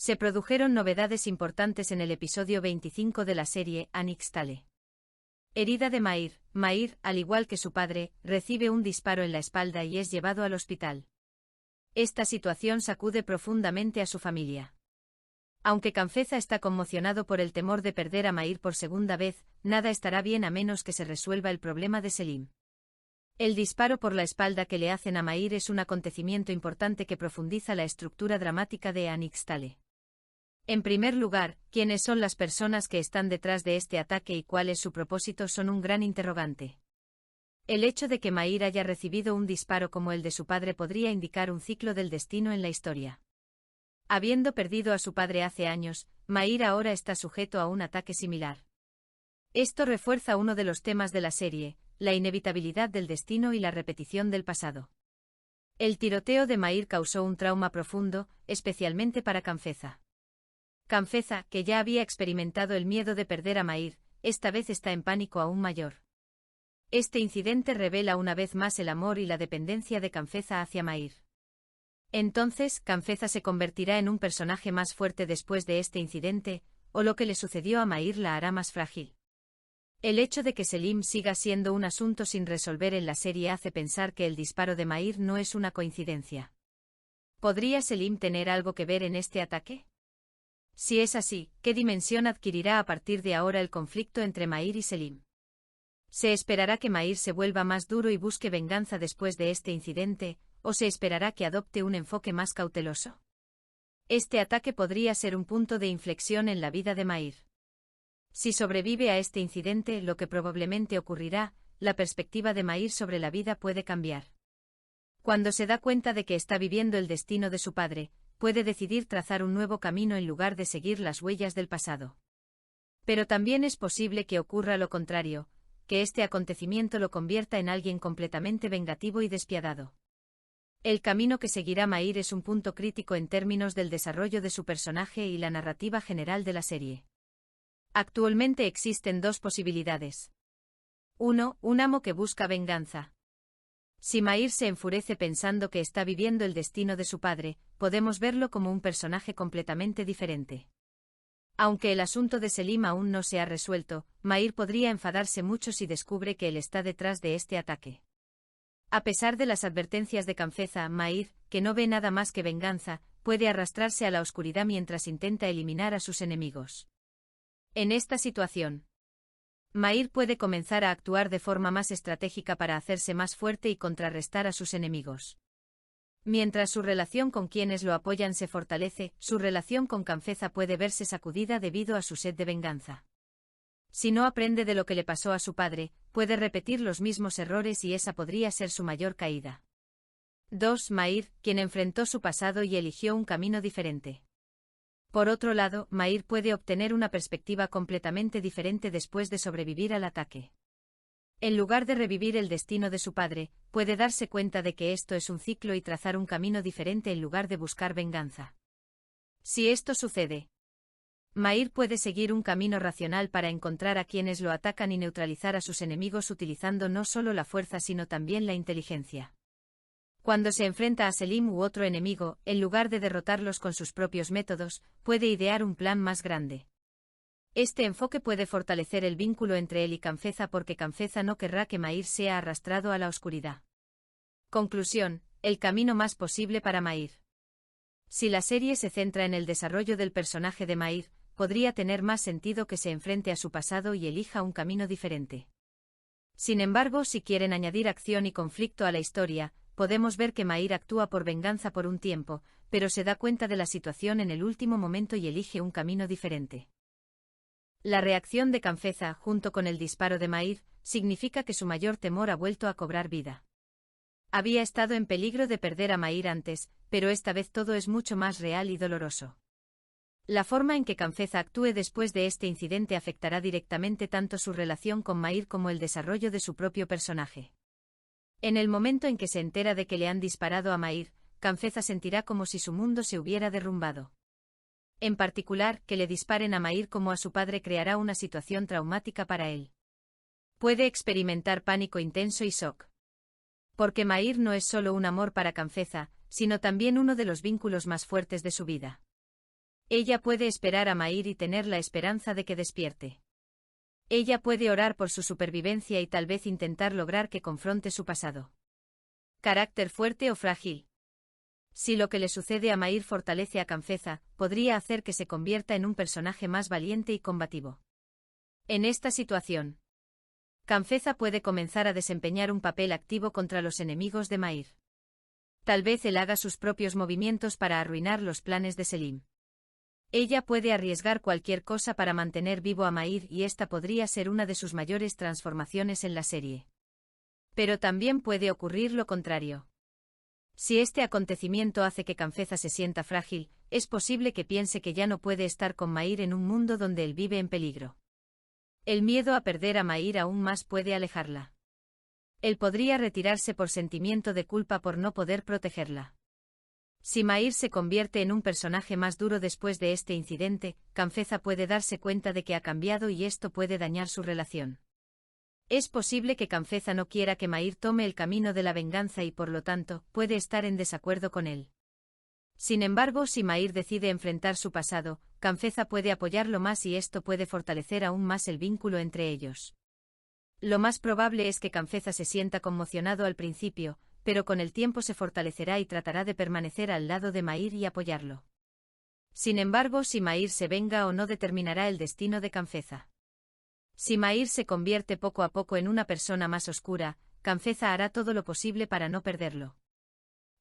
Se produjeron novedades importantes en el episodio 25 de la serie Anixtale. Herida de Mair, Mair, al igual que su padre, recibe un disparo en la espalda y es llevado al hospital. Esta situación sacude profundamente a su familia. Aunque Canfeza está conmocionado por el temor de perder a Mair por segunda vez, nada estará bien a menos que se resuelva el problema de Selim. El disparo por la espalda que le hacen a Mair es un acontecimiento importante que profundiza la estructura dramática de Anixtale. En primer lugar, ¿quiénes son las personas que están detrás de este ataque y cuál es su propósito son un gran interrogante. El hecho de que Mair haya recibido un disparo como el de su padre podría indicar un ciclo del destino en la historia. Habiendo perdido a su padre hace años, Mair ahora está sujeto a un ataque similar. Esto refuerza uno de los temas de la serie, la inevitabilidad del destino y la repetición del pasado. El tiroteo de Mair causó un trauma profundo, especialmente para Canfeza. Canfeza, que ya había experimentado el miedo de perder a Mair, esta vez está en pánico aún mayor. Este incidente revela una vez más el amor y la dependencia de Canfeza hacia Mair. Entonces, Canfeza se convertirá en un personaje más fuerte después de este incidente, o lo que le sucedió a Mair la hará más frágil. El hecho de que Selim siga siendo un asunto sin resolver en la serie hace pensar que el disparo de Mair no es una coincidencia. ¿Podría Selim tener algo que ver en este ataque? Si es así, ¿qué dimensión adquirirá a partir de ahora el conflicto entre Mair y Selim? ¿Se esperará que Mair se vuelva más duro y busque venganza después de este incidente, o se esperará que adopte un enfoque más cauteloso? Este ataque podría ser un punto de inflexión en la vida de Mair. Si sobrevive a este incidente, lo que probablemente ocurrirá, la perspectiva de Mair sobre la vida puede cambiar. Cuando se da cuenta de que está viviendo el destino de su padre, puede decidir trazar un nuevo camino en lugar de seguir las huellas del pasado. Pero también es posible que ocurra lo contrario, que este acontecimiento lo convierta en alguien completamente vengativo y despiadado. El camino que seguirá Mair es un punto crítico en términos del desarrollo de su personaje y la narrativa general de la serie. Actualmente existen dos posibilidades. 1. Un amo que busca venganza. Si Mair se enfurece pensando que está viviendo el destino de su padre, podemos verlo como un personaje completamente diferente. Aunque el asunto de Selim aún no se ha resuelto, Mair podría enfadarse mucho si descubre que él está detrás de este ataque. A pesar de las advertencias de Canfeza, Mair, que no ve nada más que venganza, puede arrastrarse a la oscuridad mientras intenta eliminar a sus enemigos. En esta situación, Mair puede comenzar a actuar de forma más estratégica para hacerse más fuerte y contrarrestar a sus enemigos. Mientras su relación con quienes lo apoyan se fortalece, su relación con Canfeza puede verse sacudida debido a su sed de venganza. Si no aprende de lo que le pasó a su padre, puede repetir los mismos errores y esa podría ser su mayor caída. 2. Mair, quien enfrentó su pasado y eligió un camino diferente. Por otro lado, Mair puede obtener una perspectiva completamente diferente después de sobrevivir al ataque. En lugar de revivir el destino de su padre, puede darse cuenta de que esto es un ciclo y trazar un camino diferente en lugar de buscar venganza. Si esto sucede, Mair puede seguir un camino racional para encontrar a quienes lo atacan y neutralizar a sus enemigos utilizando no solo la fuerza sino también la inteligencia. Cuando se enfrenta a Selim u otro enemigo, en lugar de derrotarlos con sus propios métodos, puede idear un plan más grande. Este enfoque puede fortalecer el vínculo entre él y Canfeza porque Canfeza no querrá que Mair sea arrastrado a la oscuridad. Conclusión, el camino más posible para Mair. Si la serie se centra en el desarrollo del personaje de Mair, podría tener más sentido que se enfrente a su pasado y elija un camino diferente. Sin embargo, si quieren añadir acción y conflicto a la historia, podemos ver que Mair actúa por venganza por un tiempo, pero se da cuenta de la situación en el último momento y elige un camino diferente. La reacción de Canfeza, junto con el disparo de Mair, significa que su mayor temor ha vuelto a cobrar vida. Había estado en peligro de perder a Mair antes, pero esta vez todo es mucho más real y doloroso. La forma en que Canfeza actúe después de este incidente afectará directamente tanto su relación con Mair como el desarrollo de su propio personaje. En el momento en que se entera de que le han disparado a Mair, Canfeza sentirá como si su mundo se hubiera derrumbado. En particular, que le disparen a Mair como a su padre creará una situación traumática para él. Puede experimentar pánico intenso y shock. Porque Mair no es solo un amor para Canfeza, sino también uno de los vínculos más fuertes de su vida. Ella puede esperar a Mair y tener la esperanza de que despierte. Ella puede orar por su supervivencia y tal vez intentar lograr que confronte su pasado. ¿Carácter fuerte o frágil? Si lo que le sucede a Mair fortalece a Canfeza, podría hacer que se convierta en un personaje más valiente y combativo. En esta situación, Canfeza puede comenzar a desempeñar un papel activo contra los enemigos de Mair. Tal vez él haga sus propios movimientos para arruinar los planes de Selim. Ella puede arriesgar cualquier cosa para mantener vivo a Mair y esta podría ser una de sus mayores transformaciones en la serie. Pero también puede ocurrir lo contrario. Si este acontecimiento hace que Canfeza se sienta frágil, es posible que piense que ya no puede estar con Mair en un mundo donde él vive en peligro. El miedo a perder a Mair aún más puede alejarla. Él podría retirarse por sentimiento de culpa por no poder protegerla. Si Mair se convierte en un personaje más duro después de este incidente, Canfeza puede darse cuenta de que ha cambiado y esto puede dañar su relación. Es posible que Canfeza no quiera que Mair tome el camino de la venganza y por lo tanto, puede estar en desacuerdo con él. Sin embargo, si Mair decide enfrentar su pasado, Canfeza puede apoyarlo más y esto puede fortalecer aún más el vínculo entre ellos. Lo más probable es que Canfeza se sienta conmocionado al principio, pero con el tiempo se fortalecerá y tratará de permanecer al lado de Mair y apoyarlo. Sin embargo, si Mair se venga o no determinará el destino de Canfeza. Si Mair se convierte poco a poco en una persona más oscura, Canfeza hará todo lo posible para no perderlo.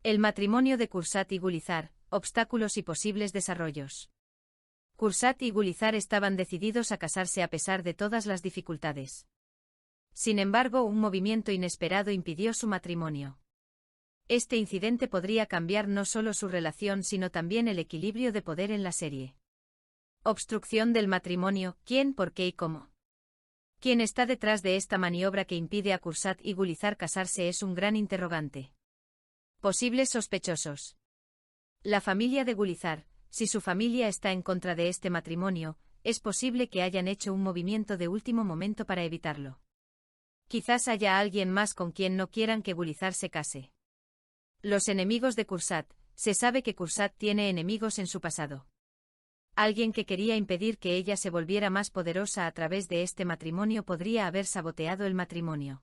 El matrimonio de Kursat y Gulizar, obstáculos y posibles desarrollos. Kursat y Gulizar estaban decididos a casarse a pesar de todas las dificultades. Sin embargo, un movimiento inesperado impidió su matrimonio. Este incidente podría cambiar no solo su relación sino también el equilibrio de poder en la serie. Obstrucción del matrimonio, ¿quién, por qué y cómo? ¿Quién está detrás de esta maniobra que impide a Kursat y Gulizar casarse es un gran interrogante. Posibles sospechosos. La familia de Gulizar, si su familia está en contra de este matrimonio, es posible que hayan hecho un movimiento de último momento para evitarlo. Quizás haya alguien más con quien no quieran que Gulizar se case. Los enemigos de Kursat, se sabe que Kursat tiene enemigos en su pasado. Alguien que quería impedir que ella se volviera más poderosa a través de este matrimonio podría haber saboteado el matrimonio.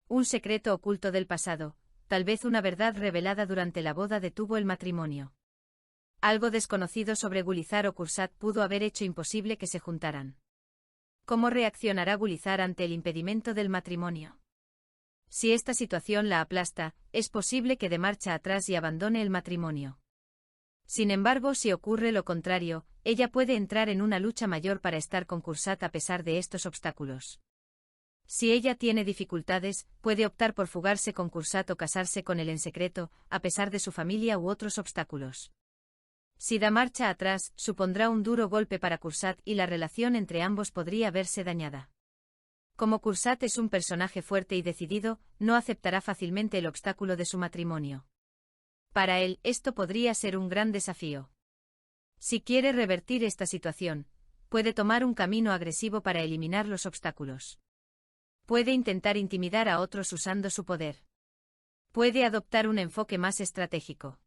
Un secreto oculto del pasado, tal vez una verdad revelada durante la boda detuvo el matrimonio. Algo desconocido sobre Gulizar o Kursat pudo haber hecho imposible que se juntaran. ¿Cómo reaccionará Gulizar ante el impedimento del matrimonio? Si esta situación la aplasta, es posible que dé marcha atrás y abandone el matrimonio. Sin embargo, si ocurre lo contrario, ella puede entrar en una lucha mayor para estar con Kursat a pesar de estos obstáculos. Si ella tiene dificultades, puede optar por fugarse con Kursat o casarse con él en secreto, a pesar de su familia u otros obstáculos. Si da marcha atrás, supondrá un duro golpe para Kursat y la relación entre ambos podría verse dañada. Como Kursat es un personaje fuerte y decidido, no aceptará fácilmente el obstáculo de su matrimonio. Para él, esto podría ser un gran desafío. Si quiere revertir esta situación, puede tomar un camino agresivo para eliminar los obstáculos. Puede intentar intimidar a otros usando su poder. Puede adoptar un enfoque más estratégico.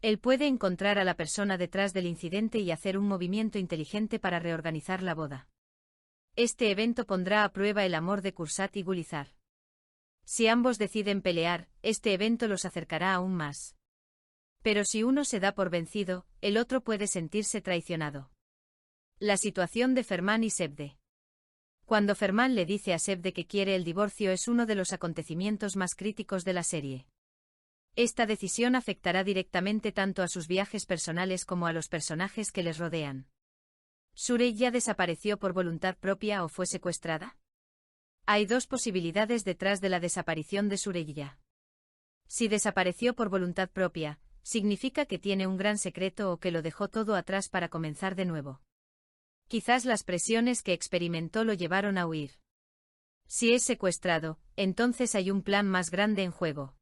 Él puede encontrar a la persona detrás del incidente y hacer un movimiento inteligente para reorganizar la boda. Este evento pondrá a prueba el amor de Kursat y Gulizar. Si ambos deciden pelear, este evento los acercará aún más. Pero si uno se da por vencido, el otro puede sentirse traicionado. La situación de Ferman y Sebde. Cuando Ferman le dice a Sebde que quiere el divorcio es uno de los acontecimientos más críticos de la serie. Esta decisión afectará directamente tanto a sus viajes personales como a los personajes que les rodean. ¿Süreyya desapareció por voluntad propia o fue secuestrada? Hay dos posibilidades detrás de la desaparición de Süreyya. Si desapareció por voluntad propia, significa que tiene un gran secreto o que lo dejó todo atrás para comenzar de nuevo. Quizás las presiones que experimentó lo llevaron a huir. Si es secuestrado, entonces hay un plan más grande en juego.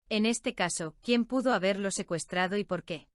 En este caso, ¿quién pudo haberlo secuestrado y por qué?